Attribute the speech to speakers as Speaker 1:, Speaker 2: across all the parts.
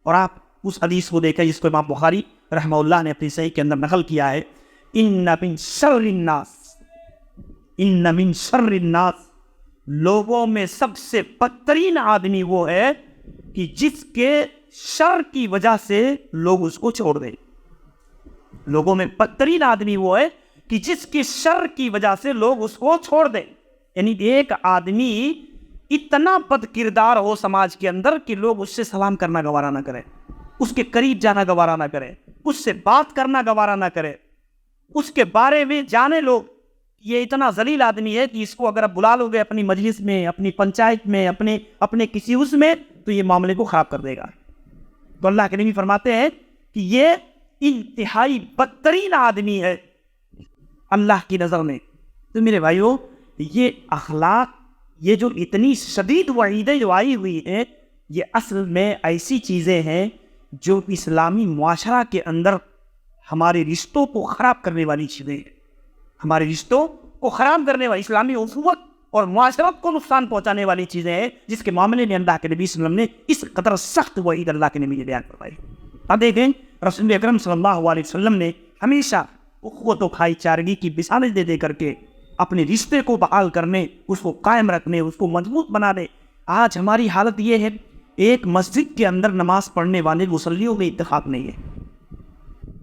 Speaker 1: اور آپ اس حدیث کو دیکھیں جس کو امام بخاری رحمہ اللہ نے اپنی صحیح کے اندر نقل کیا ہے، ان من شر الناس، لوگوں میں سب سے بدترین آدمی وہ ہے کہ جس کے شر کی وجہ سے لوگ اس کو چھوڑ دیں۔ لوگوں میں بدترین آدمی وہ ہے کہ جس کی شر کی وجہ سے لوگ اس کو چھوڑ دیں۔ یعنی ایک آدمی اتنا بد کردار ہو سماج کے اندر کہ لوگ اس سے سلام کرنا گوارا نہ کریں، اس کے قریب جانا گوارا نہ کریں، اس سے بات کرنا گوارا نہ کریں، اس کے بارے میں جانے لوگ یہ اتنا ذلیل آدمی ہے کہ اس کو اگر آپ بلا لو گے اپنی مجلس میں، اپنی پنچایت میں، اپنے کسی اس میں، تو یہ معاملے کو خراب کر دے گا۔ تو اللہ کے نبی فرماتے ہیں کہ یہ انتہائی بدترین آدمی ہے اللہ کی نظر میں۔ تو میرے بھائیو، یہ اخلاق، یہ جو اتنی شدید وعیدیں جو آئی ہوئی ہیں، یہ اصل میں ایسی چیزیں ہیں جو اسلامی معاشرہ کے اندر ہمارے رشتوں کو خراب کرنے والی چیزیں ہیں، ہمارے رشتوں کو خراب کرنے والی، اسلامی اخوت اور معاشرت کو نقصان پہنچانے والی چیزیں ہیں، جس کے معاملے میں اللہ کے نبی صلی اللہ علیہ وسلم نے اس قدر سخت وعید اللہ کے نبی نے بیان فرمائی۔ اب دیکھیں رسول اکرم صلی اللہ علیہ وسلم نے ہمیشہ اخوت و بھائی چارگی کی مثالیں دے کر کے اپنے رشتے کو بحال کرنے، اس کو قائم رکھنے، اس کو مضبوط بنانے۔ آج ہماری حالت یہ ہے، ایک مسجد کے اندر نماز پڑھنے والے مصلیوں میں اتفاق نہیں ہے،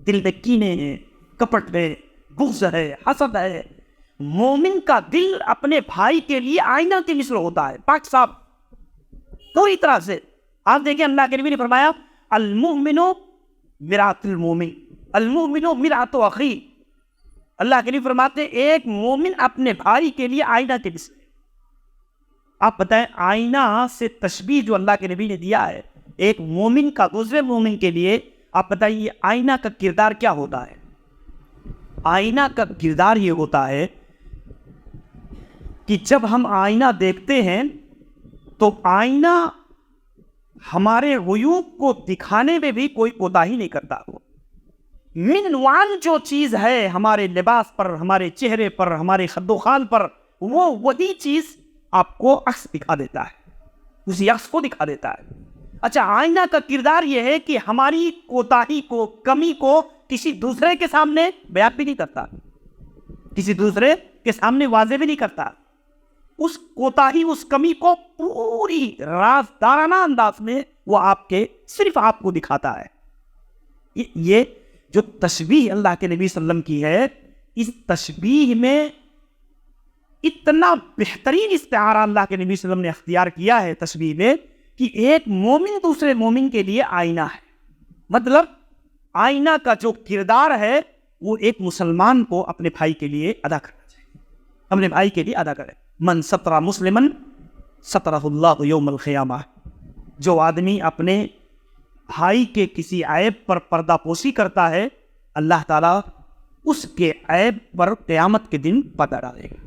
Speaker 1: دل میں کینے ہیں، کپٹ ہے، بغض ہے، حسد ہے۔ مومن کا دل اپنے بھائی کے لیے آئینہ کی مثل ہوتا ہے، پاک صاف پوری طرح سے۔ آپ دیکھیں اللہ کے نبی نے فرمایا المؤمن مرآۃ المؤمن، المؤمن مرآۃ اخی۔ اللہ کے نبی فرماتے ہیں ایک مومن اپنے بھائی کے لیے آئینہ کی مثل ہے۔ آپ بتائیں آئینہ سے تشبیہ جو اللہ کے نبی نے دیا ہے ایک مومن کا دوسرے مومن کے لیے، آپ بتائیے آئینہ کا کردار کیا ہوتا ہے؟ آئینہ کا کردار یہ ہوتا ہے کہ جب ہم آئینہ دیکھتے ہیں تو آئینہ ہمارے عیوب کو دکھانے میں بھی کوئی کوتاہی نہیں کرتا۔ منوان جو چیز ہے ہمارے لباس پر، ہمارے چہرے پر، ہمارے خد و خال پر، وہی چیز آپ کو عکس دکھا دیتا ہے، اسی عکس کو دکھا دیتا ہے۔ اچھا، آئینہ کا کردار یہ ہے کہ ہماری کوتاہی کو، کمی کو کسی دوسرے کے سامنے بیان بھی نہیں کرتا، کسی دوسرے کے سامنے واضح بھی نہیں کرتا۔ اس کوتاہی، اس کمی کو پوری رازدارانہ انداز میں وہ صرف آپ کو دکھاتا ہے۔ یہ جو تشبیہ اللہ کے نبی صلی اللہ علیہ وسلم کی ہے، اس تشبیہ میں اتنا بہترین استعارہ اللہ کے نبی صلی اللہ علیہ وسلم نے اختیار کیا ہے تشبیہ میں کہ ایک مومن دوسرے مومن کے لیے آئینہ ہے۔ مطلب آئینہ کا جو کردار ہے وہ ایک مسلمان کو اپنے بھائی کے لیے ادا کرنا چاہیے، اپنے بھائی کے لیے ادا کرے۔ من ستر مسلمن سترہ اللہ یوم القیامہ، جو آدمی اپنے بھائی کے کسی عیب پر پردہ پوشی کرتا ہے، اللہ تعالیٰ اس کے عیب پر قیامت کے دن پردہ ڈالے گا۔